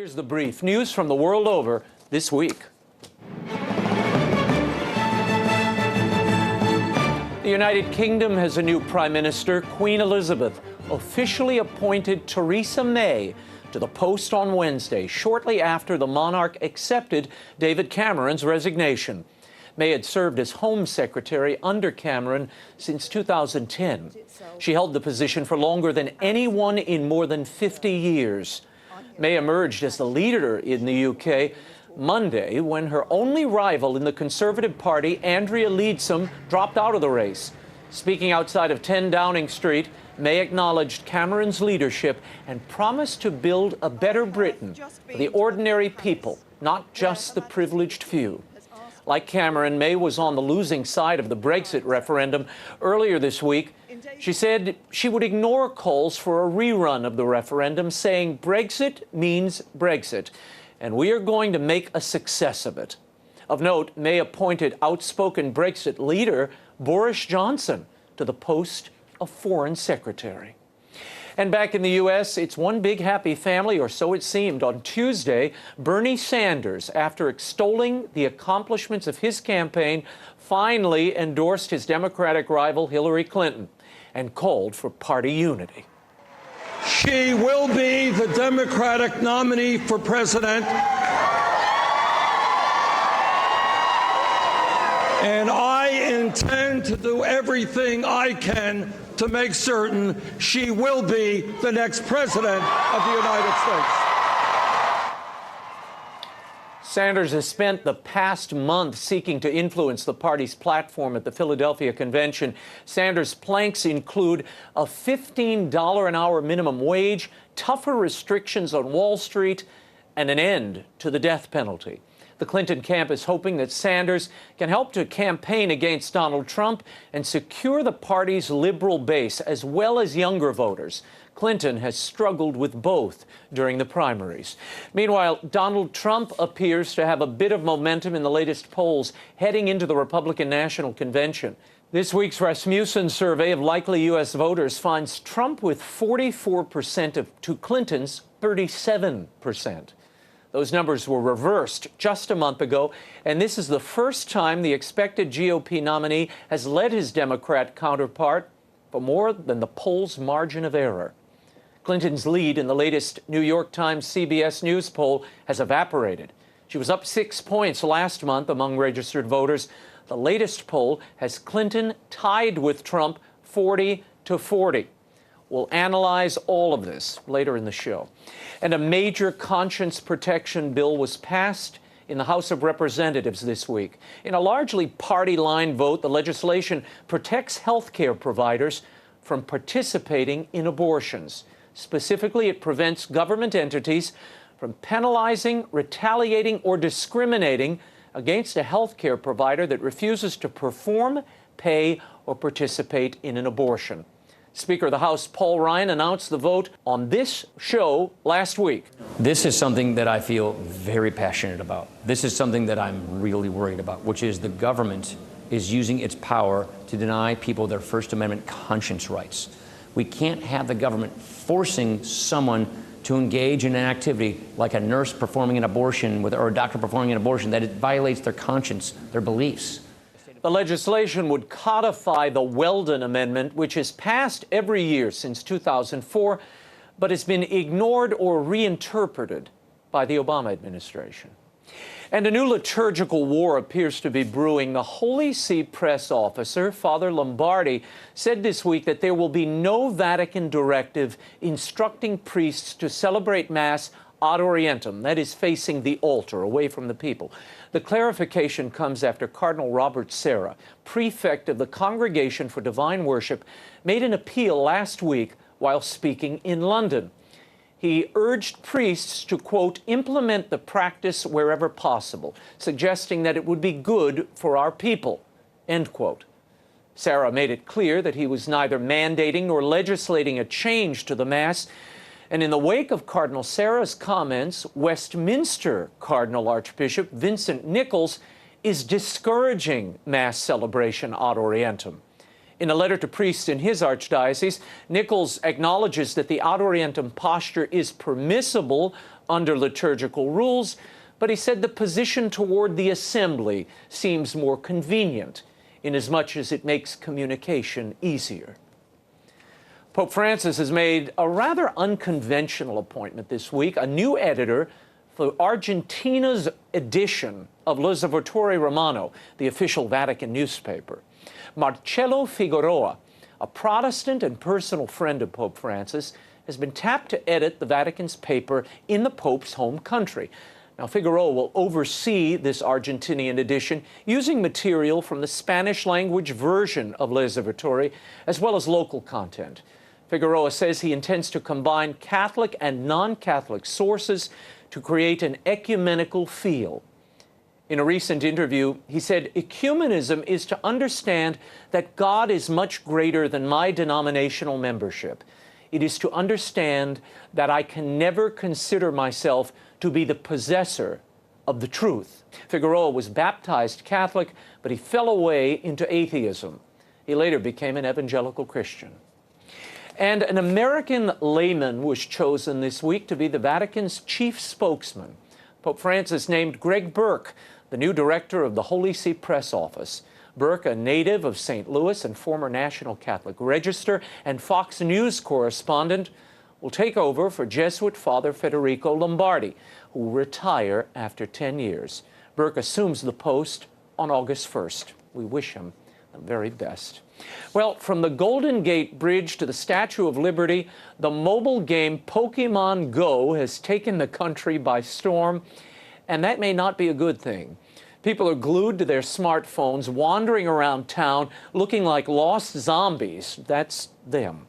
Here's the brief. News from the world over this week. The United Kingdom has a new Prime Minister. Queen Elizabeth officially appointed Theresa May to the post on Wednesday, shortly after the monarch accepted David Cameron's resignation. May had served as Home Secretary under Cameron since 2010. She held the position for longer than anyone in more than 50 years. May emerged as the leader in the UK Monday when her only rival in the Conservative Party, Andrea Leadsom, dropped out of the race. Speaking outside of 10 Downing Street, May acknowledged Cameron's leadership and promised to build a better Britain for the ordinary people, not just the privileged few. Like Cameron, May was on the losing side of the Brexit referendum earlier this week. She said she would ignore calls for a rerun of the referendum, saying Brexit means Brexit, and we are going to make a success of it. Of note, May appointed outspoken Brexit leader Boris Johnson to the post of Foreign Secretary. And back in the U.S., it's one big happy family, or so it seemed. On Tuesday, Bernie Sanders, after extolling the accomplishments of his campaign, finally endorsed his Democratic rival Hillary Clinton and called for party unity. She will be the Democratic nominee for president, and I intend to do everything I can to make certain she will be the next president of the United States. Sanders has spent the past month seeking to influence the party's platform at the Philadelphia convention. Sanders' planks include a $15 an hour minimum wage, tougher restrictions on Wall Street, and an end to the death penalty. The Clinton camp is hoping that Sanders can help to campaign against Donald Trump and secure the party's liberal base, as well as younger voters. Clinton has struggled with both during the primaries. Meanwhile, Donald Trump appears to have a bit of momentum in the latest polls heading into the Republican National Convention. This week's Rasmussen survey of likely U.S. voters finds Trump with 44% to Clinton's 37%. Those numbers were reversed just a month ago, and this is the first time the expected GOP nominee has led his Democrat counterpart for more than the poll's margin of error. Clinton's lead in the latest New York Times CBS News poll has evaporated. She was up 6 points last month among registered voters. The latest poll has Clinton tied with Trump 40-40. We'll analyze all of this later in the show. And a major conscience protection bill was passed in the House of Representatives this week. In a largely party-line vote, the legislation protects health care providers from participating in abortions. Specifically, it prevents government entities from penalizing, retaliating, or discriminating against a health care provider that refuses to perform, pay, or participate in an abortion. Speaker of the House Paul Ryan announced the vote on this show last week. This is something that I feel very passionate about. This is something that I'm really worried about, which is the government is using its power to deny people their First Amendment conscience rights. We can't have the government forcing someone to engage in an activity like a nurse performing an abortion or a doctor performing an abortion that it violates their conscience, their beliefs. The legislation would codify the Weldon Amendment, which has passed every year since 2004, but has been ignored or reinterpreted by the Obama administration. And a new liturgical war appears to be brewing. The Holy See press officer, Father Lombardi, said this week that there will be no Vatican directive instructing priests to celebrate Mass ad orientem, that is, facing the altar, away from the people. The clarification comes after Cardinal Robert Sarah, prefect of the Congregation for Divine Worship, made an appeal last week while speaking in London. He urged priests to, quote, implement the practice wherever possible, suggesting that it would be good for our people, end quote. Sarah made it clear that he was neither mandating nor legislating a change to the Mass. And in the wake of Cardinal Sarah's comments, Westminster Cardinal Archbishop Vincent Nichols is discouraging Mass celebration ad orientem. In a letter to priests in his archdiocese, Nichols acknowledges that the ad orientem posture is permissible under liturgical rules, but he said the position toward the assembly seems more convenient, inasmuch as it makes communication easier. Pope Francis has made a rather unconventional appointment this week, a new editor for Argentina's edition of L'Osservatore Romano, the official Vatican newspaper. Marcello Figueroa, a Protestant and personal friend of Pope Francis, has been tapped to edit the Vatican's paper in the Pope's home country. Now, Figueroa will oversee this Argentinian edition using material from the Spanish-language version of L'Osservatore, as well as local content. Figueroa says he intends to combine Catholic and non-Catholic sources to create an ecumenical feel. In a recent interview, he said, "Ecumenism is to understand that God is much greater than my denominational membership. It is to understand that I can never consider myself to be the possessor of the truth." Figueroa was baptized Catholic, but he fell away into atheism. He later became an evangelical Christian. And an American layman was chosen this week to be the Vatican's chief spokesman. Pope Francis named Greg Burke the new director of the Holy See Press Office. Burke, a native of St. Louis and former National Catholic Register and Fox News correspondent, will take over for Jesuit Father Federico Lombardi, who will retire after 10 years. Burke assumes the post on August 1st. We wish him the very best. Well, from the Golden Gate Bridge to the Statue of Liberty, the mobile game Pokemon Go has taken the country by storm, and that may not be a good thing. People are glued to their smartphones, wandering around town, looking like lost zombies. That's them.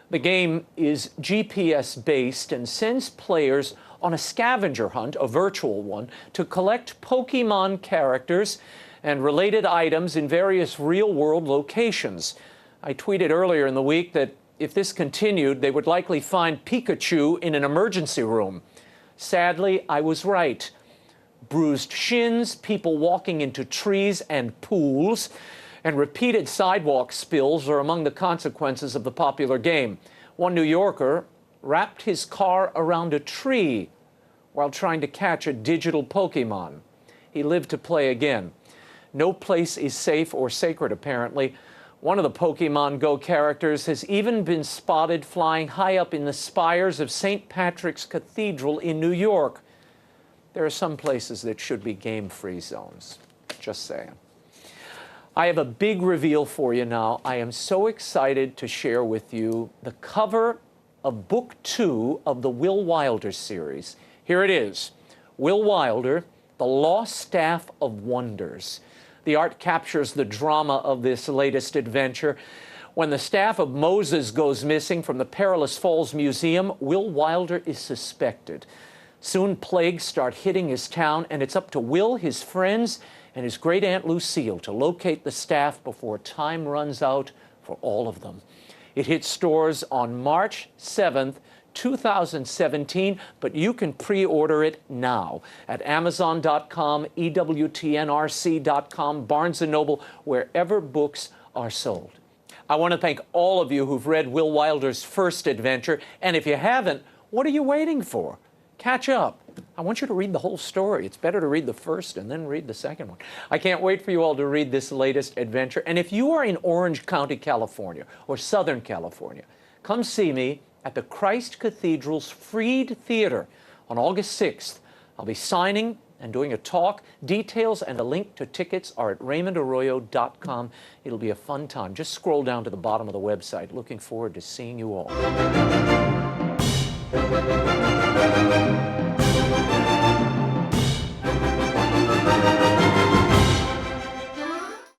The game is GPS-based and sends players on a scavenger hunt, a virtual one, to collect Pokemon characters and related items in various real-world locations. I tweeted earlier in the week that if this continued, they would likely find Pikachu in an emergency room. Sadly, I was right. Bruised shins, people walking into trees and pools, and repeated sidewalk spills are among the consequences of the popular game. One New Yorker wrapped his car around a tree while trying to catch a digital Pokemon. He lived to play again. No place is safe or sacred, apparently. One of the Pokemon Go characters has even been spotted flying high up in the spires of St. Patrick's Cathedral in New York. There are some places that should be game-free zones. Just saying. I have a big reveal for you now. I am so excited to share with you the cover of Book 2 of the Will Wilder series. Here it is. Will Wilder, The Lost Staff of Wonders. The art captures the drama of this latest adventure. When the staff of Moses goes missing from the Perilous Falls Museum, Will Wilder is suspected. Soon plagues start hitting his town, and it's up to Will, his friends, and his great-aunt Lucille to locate the staff before time runs out for all of them. It hits stores on March 7th, 2017, but you can pre-order it now at Amazon.com, EWTNRC.com, Barnes & Noble, wherever books are sold. I want to thank all of you who've read Will Wilder's first adventure, and if you haven't, what are you waiting for? Catch up. I want you to read the whole story. It's better to read the first and then read the second one. I can't wait for you all to read this latest adventure. And if you are in Orange County, California, or Southern California, come see me at the Christ Cathedral's Freed Theater on August 6th. I'll be signing and doing a talk. Details and a link to tickets are at RaymondArroyo.com. It'll be a fun time. Just scroll down to the bottom of the website. Looking forward to seeing you all.